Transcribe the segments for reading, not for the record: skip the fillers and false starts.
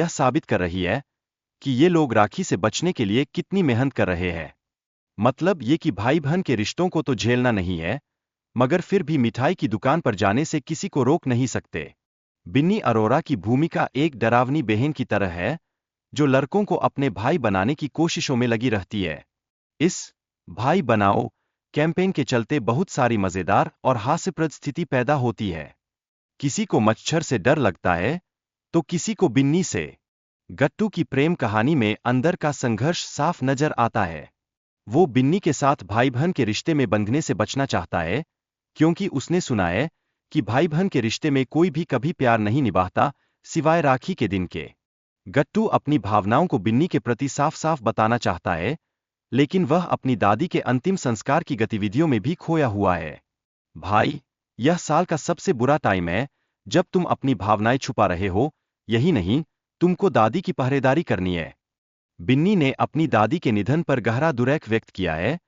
यह साबित कर रही है कि ये लोग राखी से बचने के लिए कितनी मेहनत कर रहे हैं। मतलब ये कि भाई बहन के रिश्तों को तो झेलना नहीं है, मगर फिर भी मिठाई की दुकान पर जाने से किसी को रोक नहीं सकते। बिन्नी अरोरा की भूमिका एक डरावनी बहन की तरह है, जो लड़कों को अपने भाई बनाने की कोशिशों में लगी रहती है। इस भाई बनाओ कैंपेन के चलते बहुत सारी मजेदार और हास्यप्रद स्थिति पैदा होती है। किसी को मच्छर से डर लगता है, तो किसी को बिन्नी से। गट्टू की प्रेम कहानी में अंदर का संघर्ष साफ नजर आता है। वो बिन्नी के साथ भाई बहन के रिश्ते में बंधने से बचना चाहता है, क्योंकि उसने सुना है कि भाई बहन के रिश्ते में कोई भी कभी प्यार नहीं निभाता, सिवाय राखी के दिन के। गट्टू अपनी भावनाओं को बिन्नी के प्रति साफ साफ बताना चाहता है, लेकिन वह अपनी दादी के अंतिम संस्कार की गतिविधियों में भी खोया हुआ है। भाई, यह साल का सबसे बुरा टाइम है जब तुम अपनी भावनाएं छुपा रहे हो, यही नहीं, तुमको दादी की पहरेदारी करनी है। बिन्नी ने अपनी दादी के निधन पर गहरा दुख व्यक्त किया है,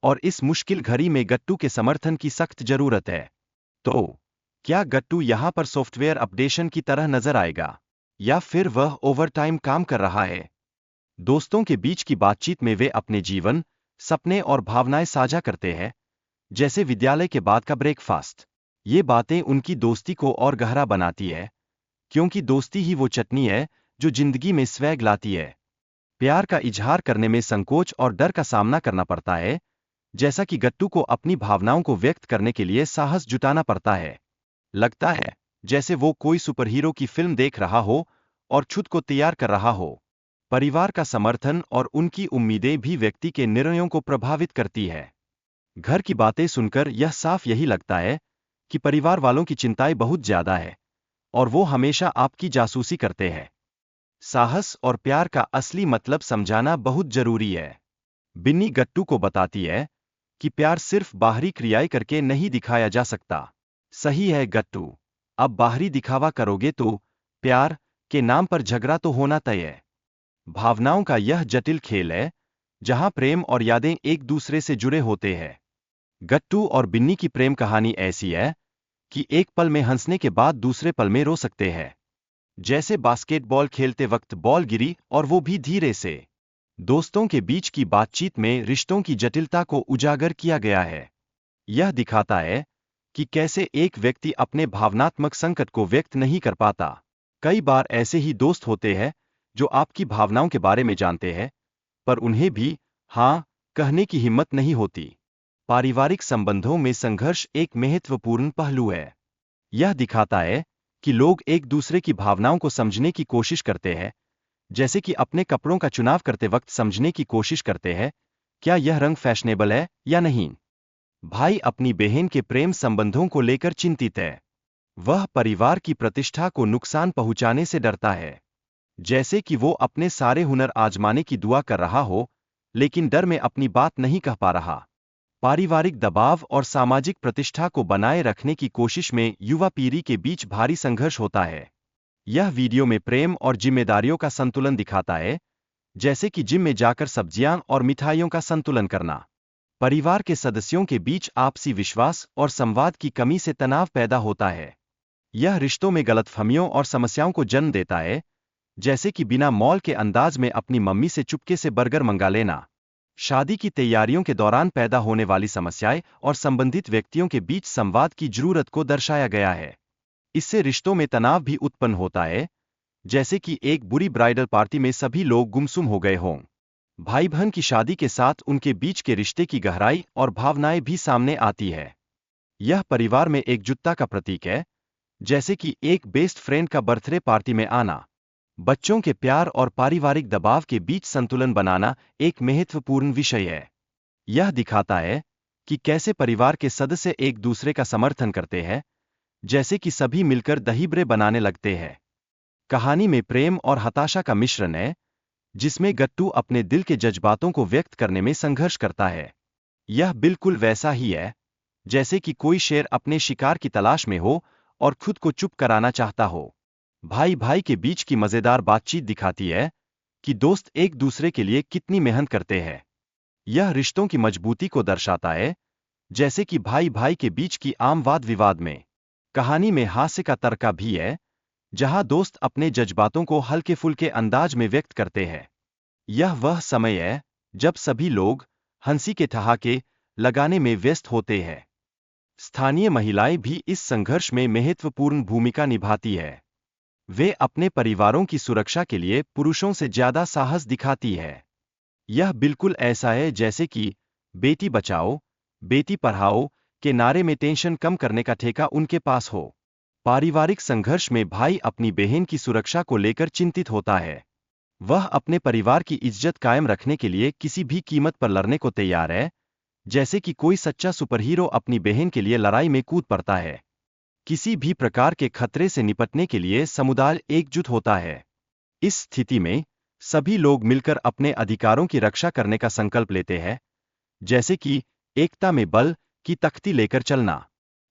और इस मुश्किल घड़ी में गट्टू के समर्थन की सख्त जरूरत है। तो क्या गट्टू यहां पर सॉफ्टवेयर अपडेशन की तरह नजर आएगा, या फिर वह ओवरटाइम काम कर रहा है? दोस्तों के बीच की बातचीत में वे अपने जीवन, सपने और भावनाएं साझा करते हैं, जैसे विद्यालय के बाद का ब्रेकफास्ट। ये बातें उनकी दोस्ती को और गहरा बनाती है, क्योंकि दोस्ती ही वो चटनी है जो जिंदगी में स्वैग लाती है। प्यार का इजहार करने में संकोच और डर का सामना करना पड़ता है, जैसा कि गट्टू को अपनी भावनाओं को व्यक्त करने के लिए साहस जुटाना पड़ता है। लगता है जैसे वो कोई सुपरहीरो की फिल्म देख रहा हो और खुद को तैयार कर रहा हो। परिवार का समर्थन और उनकी उम्मीदें भी व्यक्ति के निर्णयों को प्रभावित करती है। घर की बातें सुनकर यह साफ यही लगता है कि परिवार वालों की चिंताएं बहुत ज्यादा है, और वो हमेशा आपकी जासूसी करते हैं। साहस और प्यार का असली मतलब समझाना बहुत जरूरी है। बिन्नी गट्टू को बताती है कि प्यार सिर्फ बाहरी क्रियाएं करके नहीं दिखाया जा सकता। सही है गट्टू, अब बाहरी दिखावा करोगे तो प्यार के नाम पर झगड़ा तो होना तय है। भावनाओं का यह जटिल खेल है, जहां प्रेम और यादें एक दूसरे से जुड़े होते हैं। गट्टू और बिन्नी की प्रेम कहानी ऐसी है कि एक पल में हंसने के बाद दूसरे पल में रो सकते हैं। जैसे बास्केटबॉल खेलते वक्त बॉल गिरी, और वो भी धीरे से। दोस्तों के बीच की बातचीत में रिश्तों की जटिलता को उजागर किया गया है। यह दिखाता है कि कैसे एक व्यक्ति अपने भावनात्मक संकट को व्यक्त नहीं कर पाता। कई बार ऐसे ही दोस्त होते हैं जो आपकी भावनाओं के बारे में जानते हैं, पर उन्हें भी हाँ कहने की हिम्मत नहीं होती। पारिवारिक संबंधों में संघर्ष एक महत्वपूर्ण पहलू है। यह दिखाता है कि लोग एक दूसरे की भावनाओं को समझने की कोशिश करते हैं, जैसे कि अपने कपड़ों का चुनाव करते वक्त समझने की कोशिश करते हैं, क्या यह रंग फैशनेबल है या नहीं। भाई अपनी बहन के प्रेम संबंधों को लेकर चिंतित है। वह परिवार की प्रतिष्ठा को नुकसान पहुंचाने से डरता है, जैसे कि वो अपने सारे हुनर आजमाने की दुआ कर रहा हो, लेकिन डर में अपनी बात नहीं कह पा रहा। पारिवारिक दबाव और सामाजिक प्रतिष्ठा को बनाए रखने की कोशिश में युवा पीढ़ी के बीच भारी संघर्ष होता है। यह वीडियो में प्रेम और जिम्मेदारियों का संतुलन दिखाता है, जैसे कि जिम में जाकर सब्जियां और मिठाइयों का संतुलन करना। परिवार के सदस्यों के बीच आपसी विश्वास और संवाद की कमी से तनाव पैदा होता है। यह रिश्तों में गलतफहमियों और समस्याओं को जन्म देता है, जैसे कि बिना मॉल के अंदाज में अपनी मम्मी से चुपके से बर्गर मंगा लेना। शादी की तैयारियों के दौरान पैदा होने वाली समस्याएं और संबंधित व्यक्तियों के बीच संवाद की जरूरत को दर्शाया गया है। इससे रिश्तों में तनाव भी उत्पन्न होता है, जैसे कि एक बुरी ब्राइडल पार्टी में सभी लोग गुमसुम हो गए हों। भाई बहन की शादी के साथ उनके बीच के रिश्ते की गहराई और भावनाएं भी सामने आती है। यह परिवार में एकजुटता का प्रतीक है, जैसे कि एक बेस्ट फ्रेंड का बर्थडे पार्टी में आना। बच्चों के प्यार और पारिवारिक दबाव के बीच संतुलन बनाना एक महत्वपूर्ण विषय है। यह दिखाता है कि कैसे परिवार के सदस्य एक दूसरे का समर्थन करते हैं, जैसे कि सभी मिलकर दहीबड़े बनाने लगते हैं। कहानी में प्रेम और हताशा का मिश्रण है, जिसमें गट्टू अपने दिल के जज्बातों को व्यक्त करने में संघर्ष करता है। यह बिल्कुल वैसा ही है जैसे कि कोई शेर अपने शिकार की तलाश में हो और खुद को चुप कराना चाहता हो। भाई भाई के बीच की मजेदार बातचीत दिखाती है कि दोस्त एक दूसरे के लिए कितनी मेहनत करते हैं। यह रिश्तों की मजबूती को दर्शाता है, जैसे कि भाई भाई के बीच की आम वाद विवाद में। कहानी में हास्य का तर्का भी है, जहां दोस्त अपने जज्बातों को हल्के फुल्के अंदाज में व्यक्त करते हैं। यह वह समय है जब सभी लोग हंसी के ठहाके लगाने में व्यस्त होते हैं। स्थानीय महिलाएं भी इस संघर्ष में महत्वपूर्ण भूमिका निभाती है। वे अपने परिवारों की सुरक्षा के लिए पुरुषों से ज्यादा साहस दिखाती है। यह बिल्कुल ऐसा है जैसे कि बेटी बचाओ, बेटी पढ़ाओ के नारे में टेंशन कम करने का ठेका उनके पास हो। पारिवारिक संघर्ष में भाई अपनी बहन की सुरक्षा को लेकर चिंतित होता है। वह अपने परिवार की इज्जत कायम रखने के लिए किसी भी कीमत पर लड़ने को तैयार है, जैसे कि कोई सच्चा सुपरहीरो अपनी बहन के लिए लड़ाई में कूद पड़ता है। किसी भी प्रकार के खतरे से निपटने के लिए समुदाय एकजुट होता है। इस स्थिति में सभी लोग मिलकर अपने अधिकारों की रक्षा करने का संकल्प लेते हैं, जैसे कि एकता में बल की तख्ती लेकर चलना।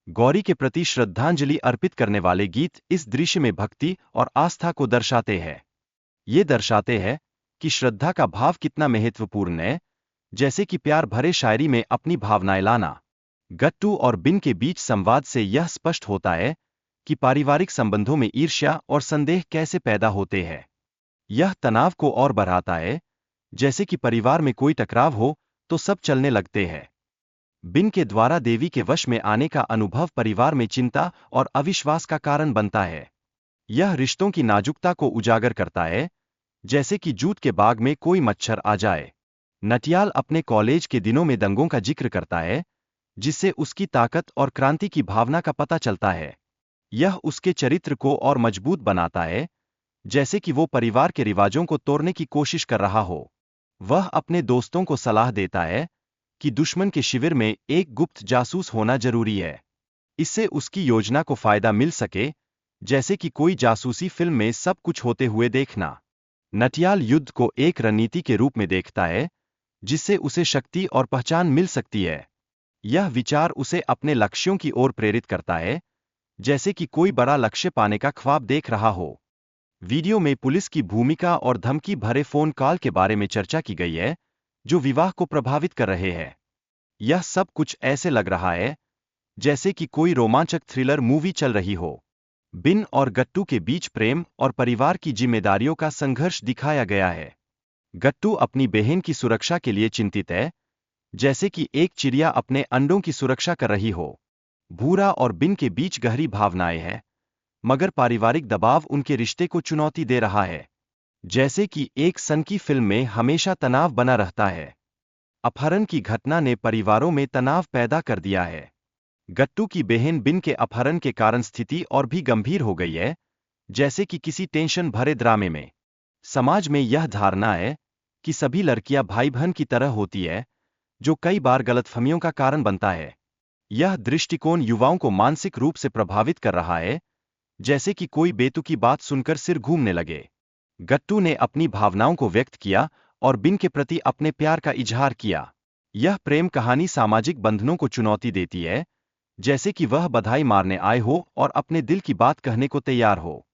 गौरी के प्रति श्रद्धांजलि अर्पित करने वाले गीत इस दृश्य में भक्ति और आस्था को दर्शाते हैं। ये दर्शाते हैं कि श्रद्धा का भाव कितना महत्वपूर्ण है, जैसे कि प्यार भरे शायरी में अपनी भावनाएं लाना। गट्टू और बिन के बीच संवाद से यह स्पष्ट होता है कि पारिवारिक संबंधों में ईर्ष्या और संदेह कैसे पैदा होते हैं। यह तनाव को और बढ़ाता है, जैसे कि परिवार में कोई टकराव हो तो सब चलने लगते हैं। बिन के द्वारा देवी के वश में आने का अनुभव परिवार में चिंता और अविश्वास का कारण बनता है। यह रिश्तों की नाजुकता को उजागर करता है, जैसे कि जूट के बाग में कोई मच्छर आ जाए। नटियाल अपने कॉलेज के दिनों में दंगों का जिक्र करता है, जिससे उसकी ताकत और क्रांति की भावना का पता चलता है। यह उसके चरित्र को और मजबूत बनाता है, जैसे कि वो परिवार के रिवाजों को तोड़ने की कोशिश कर रहा हो। वह अपने दोस्तों को सलाह देता है कि दुश्मन के शिविर में एक गुप्त जासूस होना जरूरी है। इससे उसकी योजना को फायदा मिल सके, जैसे कि कोई जासूसी फिल्म में सब कुछ होते हुए देखना। नटियाल युद्ध को एक रणनीति के रूप में देखता है, जिससे उसे शक्ति और पहचान मिल सकती है। यह विचार उसे अपने लक्ष्यों की ओर प्रेरित करता है, जैसे कि कोई बड़ा लक्ष्य पाने का ख्वाब देख रहा हो। वीडियो में पुलिस की भूमिका और धमकी भरे फोन कॉल के बारे में चर्चा की गई है, जो विवाह को प्रभावित कर रहे हैं। यह सब कुछ ऐसे लग रहा है जैसे कि कोई रोमांचक थ्रिलर मूवी चल रही हो। बिन और गट्टू के बीच प्रेम और परिवार की जिम्मेदारियों का संघर्ष दिखाया गया है। गट्टू अपनी बहन की सुरक्षा के लिए चिंतित है, जैसे कि एक चिड़िया अपने अंडों की सुरक्षा कर रही हो। भूरा और बिन के बीच गहरी भावनाएं हैं, मगर पारिवारिक दबाव उनके रिश्ते को चुनौती दे रहा है। जैसे कि एक सनकी फिल्म में हमेशा तनाव बना रहता है। अपहरण की घटना ने परिवारों में तनाव पैदा कर दिया है। गट्टू की बहन बिन के अपहरण के कारण स्थिति और भी गंभीर हो गई है, जैसे कि किसी टेंशन भरे ड्रामे में। समाज में यह धारणा है कि सभी लड़कियां भाई बहन की तरह होती है, जो कई बार गलतफहमियों का कारण बनता है। यह दृष्टिकोण युवाओं को मानसिक रूप से प्रभावित कर रहा है, जैसे कि कोई बेतुकी बात सुनकर सिर घूमने लगे। गट्टू ने अपनी भावनाओं को व्यक्त किया और बिन के प्रति अपने प्यार का इजहार किया। यह प्रेम कहानी सामाजिक बंधनों को चुनौती देती है, जैसे कि वह बधाई मारने आए हो और अपने दिल की बात कहने को तैयार हो।